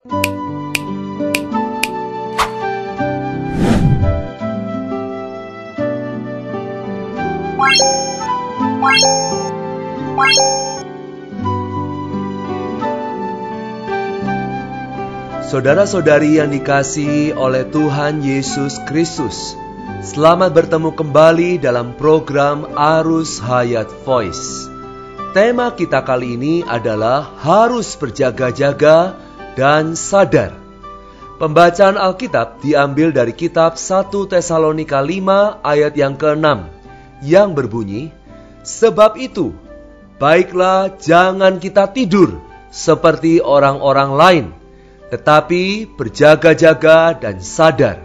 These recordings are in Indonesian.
Saudara-saudari yang dikasihi oleh Tuhan Yesus Kristus, selamat bertemu kembali dalam program Arus Hayat Voice. Tema kita kali ini adalah harus berjaga-jaga dan sadar. Pembacaan Alkitab diambil dari kitab 1 Tesalonika 5 ayat yang ke-6 yang berbunyi, "Sebab itu, baiklah jangan kita tidur seperti orang-orang lain, tetapi berjaga-jaga dan sadar."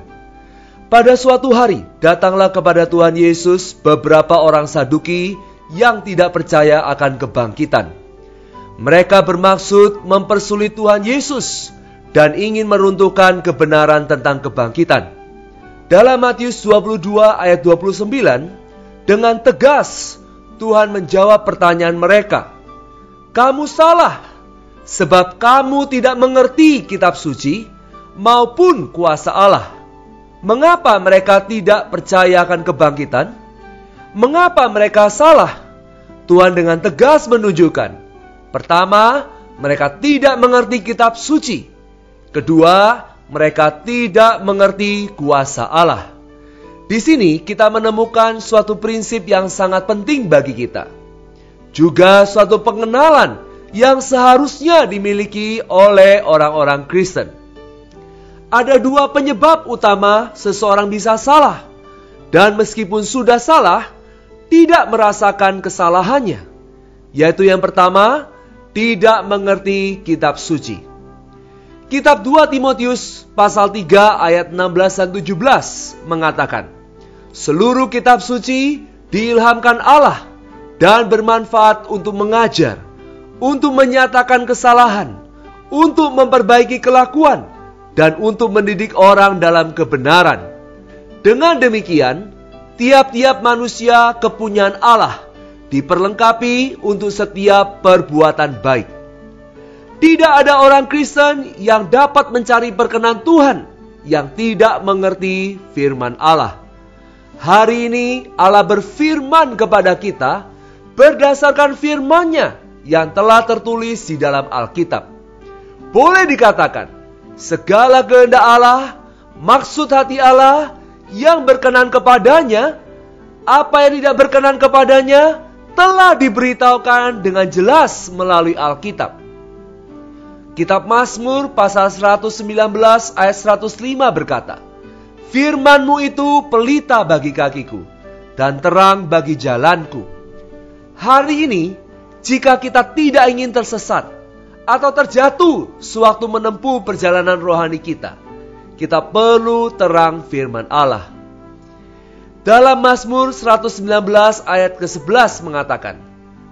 Pada suatu hari, datanglah kepada Tuhan Yesus beberapa orang Saduki yang tidak percaya akan kebangkitan. Mereka bermaksud mempersulit Tuhan Yesus dan ingin meruntuhkan kebenaran tentang kebangkitan. Dalam Matius 22 ayat 29, dengan tegas Tuhan menjawab pertanyaan mereka. "Kamu salah, sebab kamu tidak mengerti kitab suci maupun kuasa Allah." Mengapa mereka tidak percaya akan kebangkitan? Mengapa mereka salah? Tuhan dengan tegas menunjukkan. Pertama, mereka tidak mengerti kitab suci. Kedua, mereka tidak mengerti kuasa Allah. Di sini kita menemukan suatu prinsip yang sangat penting bagi kita. Juga suatu pengenalan yang seharusnya dimiliki oleh orang-orang Kristen. Ada dua penyebab utama seseorang bisa salah, dan meskipun sudah salah, tidak merasakan kesalahannya. Yaitu yang pertama, tidak mengerti kitab suci. Kitab 2 Timotius pasal 3 ayat 16 dan 17 mengatakan, "Seluruh kitab suci diilhamkan Allah dan bermanfaat untuk mengajar, untuk menyatakan kesalahan, untuk memperbaiki kelakuan, dan untuk mendidik orang dalam kebenaran. Dengan demikian, tiap-tiap manusia kepunyaan Allah diperlengkapi untuk setiap perbuatan baik." Tidak ada orang Kristen yang dapat mencari perkenan Tuhan yang tidak mengerti firman Allah. Hari ini Allah berfirman kepada kita berdasarkan firman-Nya yang telah tertulis di dalam Alkitab. Boleh dikatakan, segala kehendak Allah, maksud hati Allah yang berkenan kepadanya, apa yang tidak berkenan kepadanya, telah diberitahukan dengan jelas melalui Alkitab. Kitab Mazmur pasal 119 ayat 105 berkata, "Firman-Mu itu pelita bagi kakiku dan terang bagi jalanku." Hari ini, jika kita tidak ingin tersesat atau terjatuh sewaktu menempuh perjalanan rohani kita perlu terang firman Allah. Dalam Mazmur 119 ayat ke-11 mengatakan,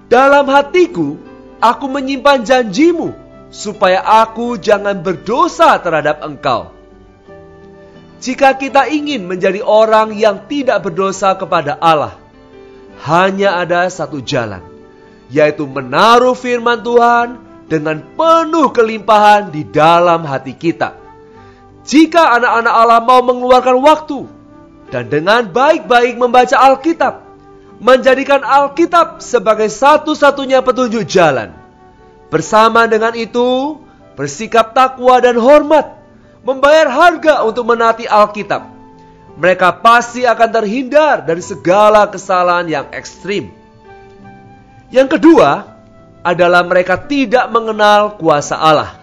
"Dalam hatiku aku menyimpan janji-Mu, supaya aku jangan berdosa terhadap Engkau." Jika kita ingin menjadi orang yang tidak berdosa kepada Allah, hanya ada satu jalan, yaitu menaruh firman Tuhan dengan penuh kelimpahan di dalam hati kita. Jika anak-anak Allah mau mengeluarkan waktu dan dengan baik-baik membaca Alkitab, menjadikan Alkitab sebagai satu-satunya petunjuk jalan, bersama dengan itu bersikap takwa dan hormat, membayar harga untuk menaati Alkitab, mereka pasti akan terhindar dari segala kesalahan yang ekstrim. Yang kedua adalah mereka tidak mengenal kuasa Allah.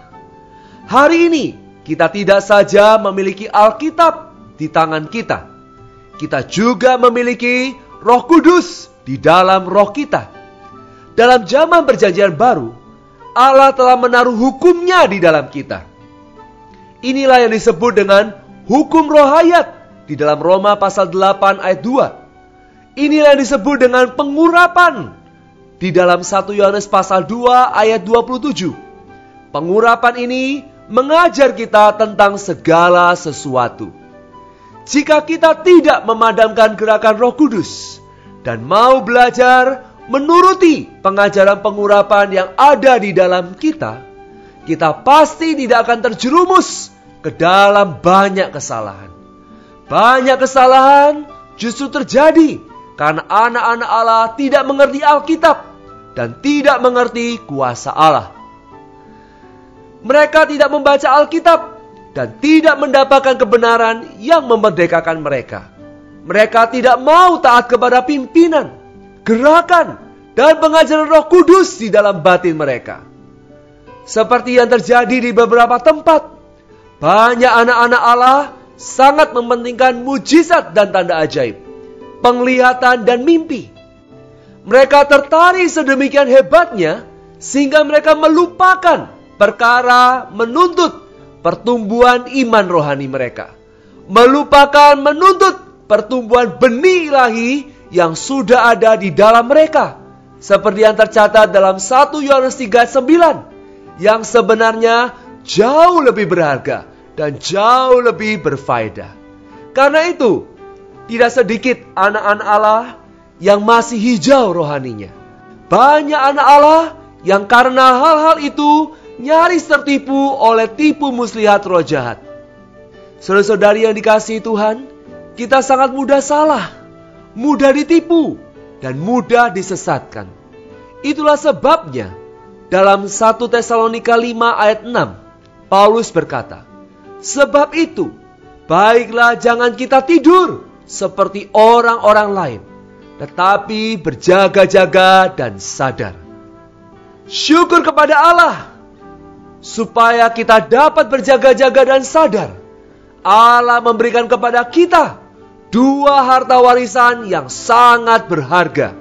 Hari ini kita tidak saja memiliki Alkitab di tangan kita, kita juga memiliki Roh Kudus di dalam roh kita. Dalam zaman perjanjian baru, Allah telah menaruh hukum-Nya di dalam kita. Inilah yang disebut dengan hukum roh hayat di dalam Roma pasal 8 ayat 2. Inilah yang disebut dengan pengurapan di dalam 1 Yohanes pasal 2 ayat 27. Pengurapan ini mengajar kita tentang segala sesuatu. Jika kita tidak memadamkan gerakan Roh Kudus dan mau belajar menuruti pengajaran pengurapan yang ada di dalam kita, kita pasti tidak akan terjerumus ke dalam banyak kesalahan. Banyak kesalahan justru terjadi karena anak-anak Allah tidak mengerti Alkitab dan tidak mengerti kuasa Allah. Mereka tidak membaca Alkitab dan tidak mendapatkan kebenaran yang memerdekakan mereka. Mereka tidak mau taat kepada pimpinan, gerakan, dan pengajaran Roh Kudus di dalam batin mereka. Seperti yang terjadi di beberapa tempat, banyak anak-anak Allah sangat mementingkan mujizat dan tanda ajaib, penglihatan dan mimpi. Mereka tertarik sedemikian hebatnya sehingga mereka melupakan perkara menuntut pertumbuhan iman rohani mereka. Melupakan menuntut pertumbuhan benih ilahi yang sudah ada di dalam mereka. Seperti yang tercatat dalam 1 Yohanes 3:9. Yang sebenarnya jauh lebih berharga dan jauh lebih berfaedah. Karena itu, tidak sedikit anak-anak Allah yang masih hijau rohaninya. Banyak anak Allah yang karena hal-hal itu nyaris tertipu oleh tipu muslihat roh jahat. Saudara-saudari yang dikasihi Tuhan, kita sangat mudah salah, mudah ditipu, dan mudah disesatkan. Itulah sebabnya dalam 1 Tesalonika 5 ayat 6, Paulus berkata, "Sebab itu, baiklah jangan kita tidur seperti orang-orang lain, tetapi berjaga-jaga dan sadar." Syukur kepada Allah, supaya kita dapat berjaga-jaga dan sadar. Allah memberikan kepada kita 2 harta warisan yang sangat berharga.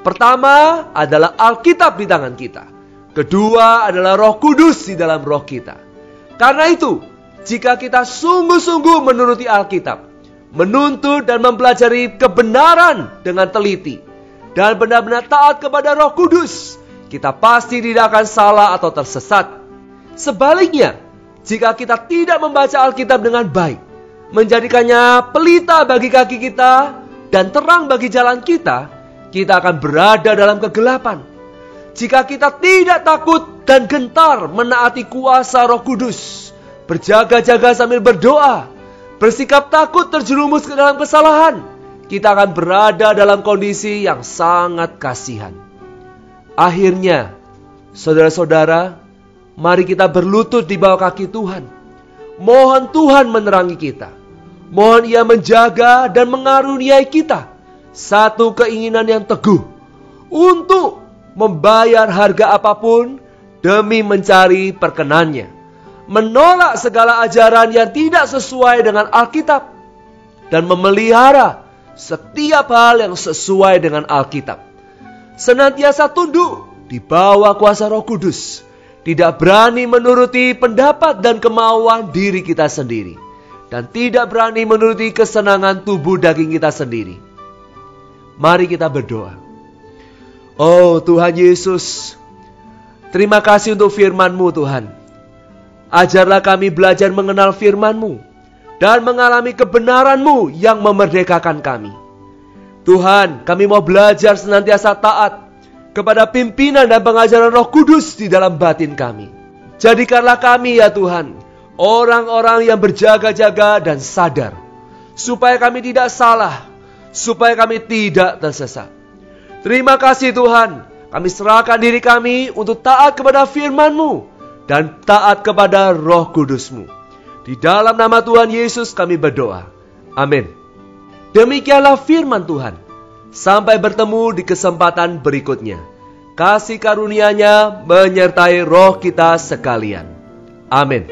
Pertama adalah Alkitab di tangan kita. Kedua adalah Roh Kudus di dalam roh kita. Karena itu, jika kita sungguh-sungguh menuruti Alkitab, menuntut dan mempelajari kebenaran dengan teliti, dan benar-benar taat kepada Roh Kudus, kita pasti tidak akan salah atau tersesat. Sebaliknya, jika kita tidak membaca Alkitab dengan baik, menjadikannya pelita bagi kaki kita dan terang bagi jalan kita, kita akan berada dalam kegelapan. Jika kita tidak takut dan gentar menaati kuasa Roh Kudus, berjaga-jaga sambil berdoa, bersikap takut terjerumus ke dalam kesalahan, kita akan berada dalam kondisi yang sangat kasihan. Akhirnya, saudara-saudara, mari kita berlutut di bawah kaki Tuhan. Mohon Tuhan menerangi kita. Mohon Ia menjaga dan mengaruniai kita satu keinginan yang teguh untuk membayar harga apapun demi mencari perkenan-Nya, menolak segala ajaran yang tidak sesuai dengan Alkitab, dan memelihara setiap hal yang sesuai dengan Alkitab. Senantiasa tunduk di bawah kuasa Roh Kudus, tidak berani menuruti pendapat dan kemauan diri kita sendiri, dan tidak berani menuruti kesenangan tubuh daging kita sendiri. Mari kita berdoa. Oh Tuhan Yesus, terima kasih untuk firman-Mu Tuhan. Ajarlah kami belajar mengenal firman-Mu dan mengalami kebenaran-Mu yang memerdekakan kami. Tuhan, kami mau belajar senantiasa taat kepada pimpinan dan pengajaran Roh Kudus di dalam batin kami. Jadikanlah kami ya Tuhan, orang-orang yang berjaga-jaga dan sadar, supaya kami tidak salah, supaya kami tidak tersesat. Terima kasih Tuhan, kami serahkan diri kami untuk taat kepada firman-Mu dan taat kepada Roh Kudus-Mu. Di dalam nama Tuhan Yesus kami berdoa. Amin. Demikianlah firman Tuhan. Sampai bertemu di kesempatan berikutnya. Kasih karunia-Nya menyertai roh kita sekalian. Amin.